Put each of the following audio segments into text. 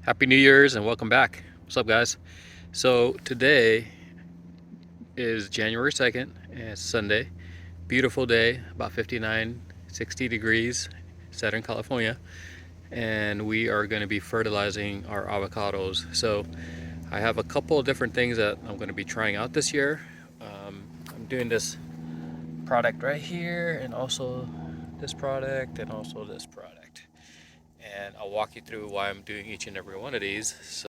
Happy New Year's and welcome back. What's up, guys? So today is January 2nd and it's Sunday. Beautiful day, about 59, 60 degrees, Southern California. And we are going to be fertilizing our avocados. So I have a couple of different things that I'm going to be trying out this year. I'm doing this product right here, and also this product, and also this product. And I'll walk you through why I'm doing each and every one of these.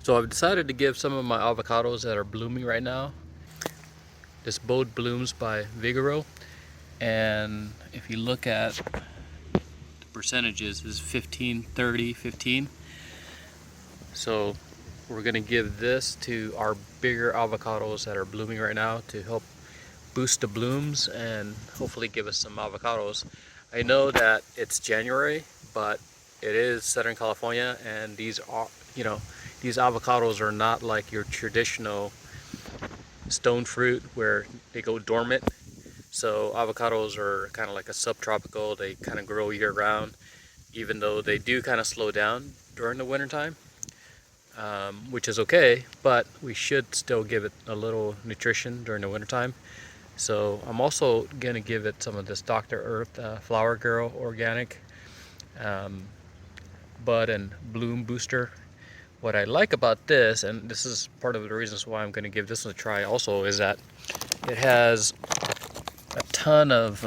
So I've decided to give some of my avocados that are blooming right now. This Bode Blooms by Vigoro. And if you look at the percentages, this is 15, 30, 15. So we're gonna give this to our bigger avocados that are blooming right now to help boost the blooms and hopefully give us some avocados. I know that it's January, but it is Southern California, and these are, these avocados are not like your traditional stone fruit where they go dormant. So avocados are kind of like a subtropical. They kind of grow year round, even though they do kind of slow down during the winter time, which is okay, but we should still give it a little nutrition during the winter time. So I'm also gonna give it some of this Dr. Earth Flower Girl Organic Bud and Bloom Booster. What I like about this, and this is part of the reasons why I'm going to give this one a try also, is that it has a ton of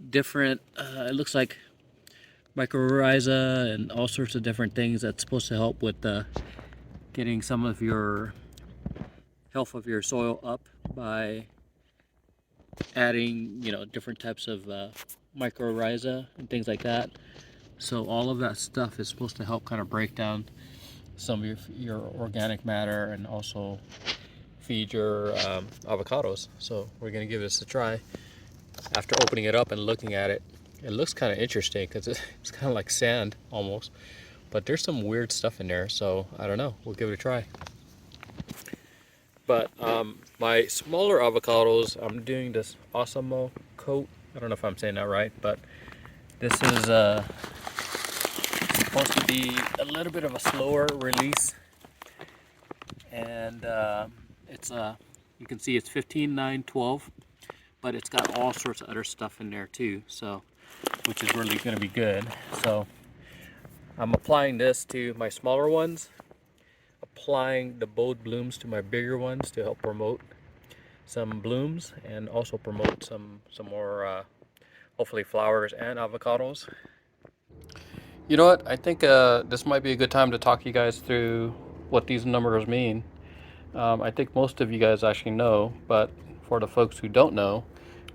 different, it looks like mycorrhiza and all sorts of different things that's supposed to help with getting some of your health of your soil up by adding, different types of mycorrhiza and things like that. So all of that stuff is supposed to help kind of break down some of your organic matter and also feed your avocados. So we're gonna give this a try. After opening it up and looking at it, it looks kind of interesting because it's kind of like sand almost, but there's some weird stuff in there. So I don't know, we'll give it a try. But my smaller avocados, I'm doing this Osmo coat. I don't know if I'm saying that right, but this is supposed to be a little bit of a slower release, and it's you can see it's 15, 9, 12, but it's got all sorts of other stuff in there too, so which is really going to be good. So I'm applying this to my smaller ones, applying the Bode Blooms to my bigger ones to help promote some blooms and also promote some more hopefully flowers and avocados. You know what? I think this might be a good time to talk you guys through what these numbers mean. I think most of you guys actually know, but for the folks who don't know,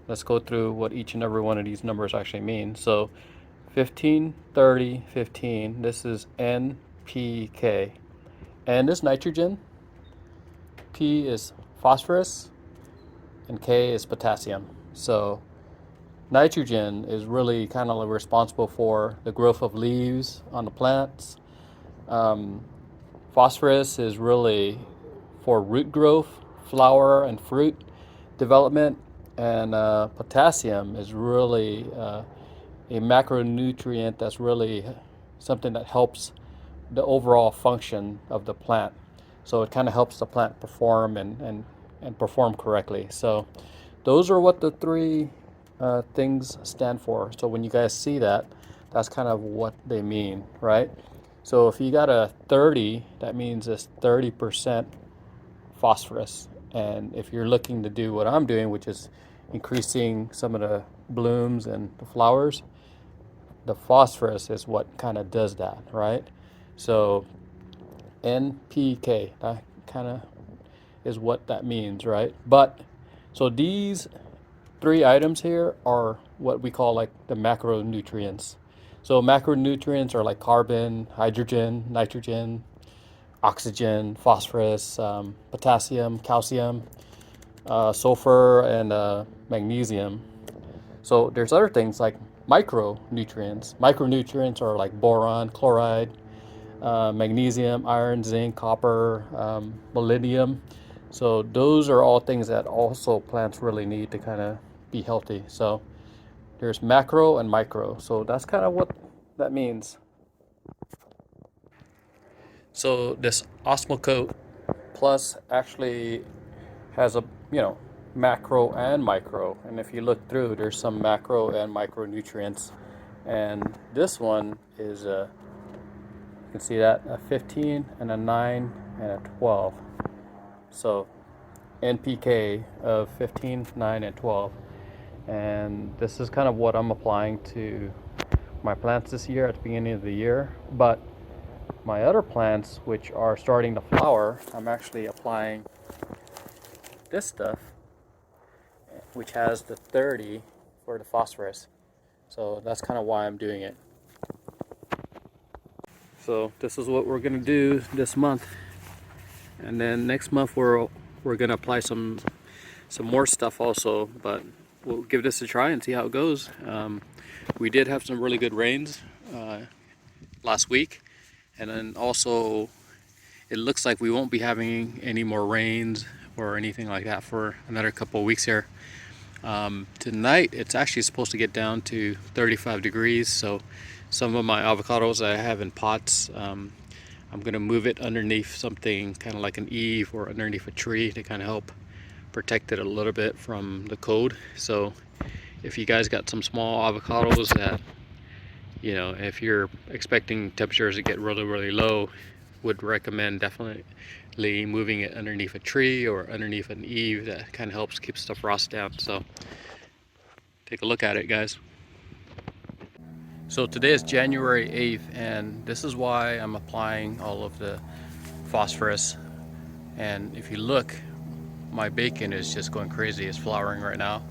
let's go through what each and every one of these numbers actually mean. So 15, 30, 15, this is NPK. N is nitrogen, P is phosphorus, and K is potassium. So nitrogen is really kind of responsible for the growth of leaves on the plants. Phosphorus is really for root growth, flower and fruit development, and potassium is really a macronutrient that's really something that helps the overall function of the plant. So it kind of helps the plant perform and perform correctly. So those are what the three things stand for. So when you guys see that, that's kind of what they mean, right? So if you got a 30, that means it's 30% phosphorus. And if you're looking to do what I'm doing, which is increasing some of the blooms and the flowers, the phosphorus is what kind of does that, right? So NPK, that kind of is what that means, right? But so these three items here are what we call like the macronutrients. So macronutrients are like carbon, hydrogen, nitrogen, oxygen, phosphorus, potassium, calcium, sulfur, and magnesium. So there's other things like micronutrients. Micronutrients are like boron, chloride, magnesium, iron, zinc, copper, molybdenum. So those are all things that also plants really need to kind of be healthy. So there's macro and micro. So that's kind of what that means. So this Osmocote Plus actually has a, you know, macro and micro. And if you look through, there's some macro and micronutrients. And this one is a, you can see that, a 15 and a 9 and a 12. So NPK of 15, 9, and 12. And this is kind of what I'm applying to my plants this year at the beginning of the year. But my other plants, which are starting to flower, I'm actually applying this stuff, which has the 30 for the phosphorus. So that's kind of why I'm doing it. So this is what we're gonna do this month, and then next month we're gonna apply some more stuff also. But we'll give this a try and see how it goes. We did have some really good rains last week, and then also it looks like we won't be having any more rains or anything like that for another couple of weeks here. Tonight it's actually supposed to get down to 35 degrees, so some of my avocados that I have in pots, I'm going to move it underneath something kind of like an eave or underneath a tree to kind of help protect it a little bit from the cold. So if you guys got some small avocados that, you know, if you're expecting temperatures to get really low, would recommend definitely moving it underneath a tree or underneath an eave. That kind of helps keep the frost down. So take a look at it, guys. So today is January 8th, and this is why I'm applying all of the phosphorus. And if you look, my bacon is just going crazy. It's flowering right now.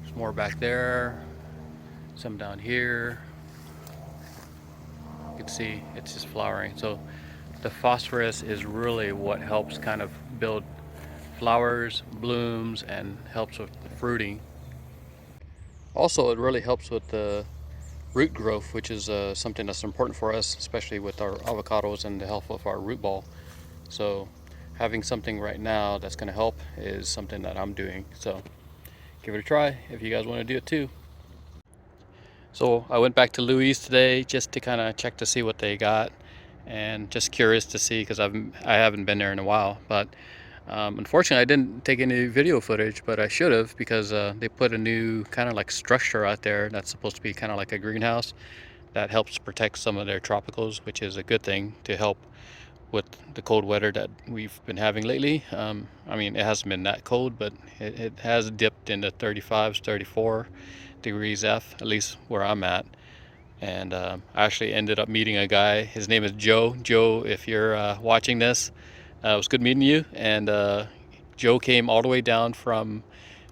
There's more back there, some down here. You can see it's just flowering. So the phosphorus is really what helps kind of build flowers, blooms, and helps with fruiting. Also, it really helps with the root growth, which is something that's important for us, especially with our avocados and the health of our root ball. So having something right now that's going to help is something that I'm doing. So give it a try if you guys want to do it too. So I went back to Louis today just to kind of check to see what they got, and just curious to see, because I haven't been there in a while. But unfortunately I didn't take any video footage, but I should have, because they put a new kind of like structure out there that's supposed to be kind of like a greenhouse that helps protect some of their tropicals, which is a good thing to help with the cold weather that we've been having lately. I mean, it hasn't been that cold, but it has dipped into 35s, 34 degrees F, at least where I'm at. And I actually ended up meeting a guy. His name is Joe. Joe, if you're watching this, it was good meeting you. And Joe came all the way down from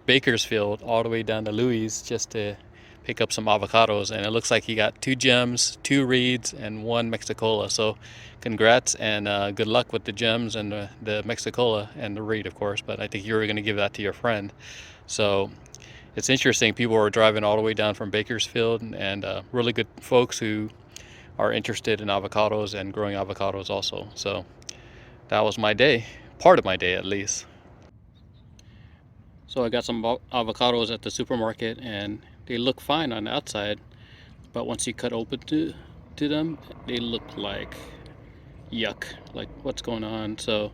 Bakersfield all the way down to Louis just to pick up some avocados, and it looks like he got 2 gems, 2 reeds, and 1 Mexicola. So congrats, and good luck with the gems and the Mexicola and the reed, of course. But I think you were going to give that to your friend. So it's interesting, people are driving all the way down from Bakersfield, and really good folks who are interested in avocados and growing avocados also. So that was my day, part of my day at least. So I got some avocados at the supermarket, and they look fine on the outside, but once you cut open to them, they look like yuck, like what's going on. So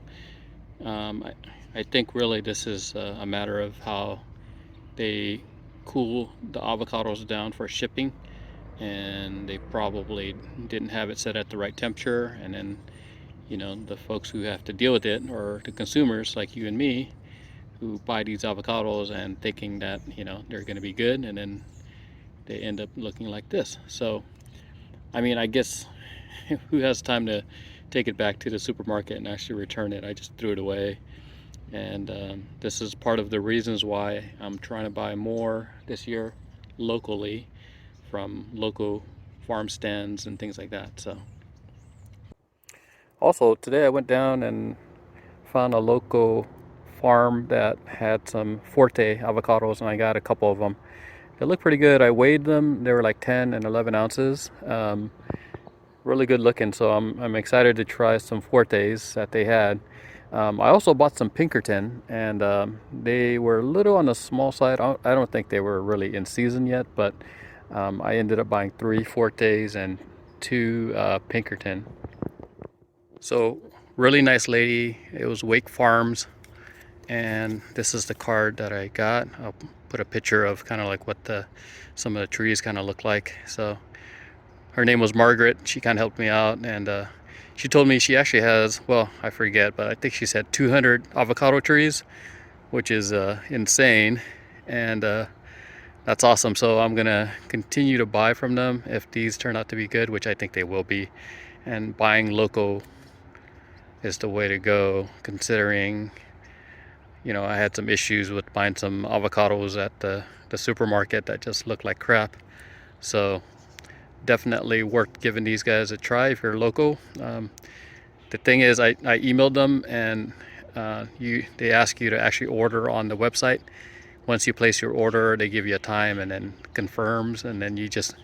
I think really this is a matter of how they cool the avocados down for shipping, and they probably didn't have it set at the right temperature. And then, you know, the folks who have to deal with it, or the consumers like you and me, who buy these avocados and thinking that, you know, they're going to be good, and then they end up looking like this. So I mean, I guess who has time to take it back to the supermarket and actually return it? I just threw it away. And this is part of the reasons why I'm trying to buy more this year locally, from local farm stands and things like that. So also today I went down and found a local farm that had some Fuerte avocados, and I got a couple of them. They look pretty good. I weighed them. They were like 10 and 11 ounces. Really good looking. So I'm excited to try some Fuertes that they had. I also bought some Pinkerton, and they were a little on the small side. I don't think they were really in season yet, but I ended up buying 3 Fortes and 2 Pinkerton. So, really nice lady. It was Wake Farms, and this is the card that I got. I'll put a picture of kind of like what some of the trees kind of look like. So, her name was Margaret. She kind of helped me out, and she told me she actually has, well, I forget, but I think she said 200 avocado trees, which is insane, and that's awesome. So I'm gonna continue to buy from them if these turn out to be good, which I think they will be. And buying local is the way to go, considering, I had some issues with buying some avocados at the supermarket that just looked like crap. So definitely worth giving these guys a try if you're local. The thing is, I emailed them, and they ask you to actually order on the website. Once you place your order, they give you a time and then confirms, and then you just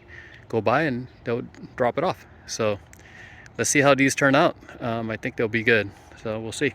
go by and they'll drop it off. So let's see how these turn out. I think they'll be good. So we'll see.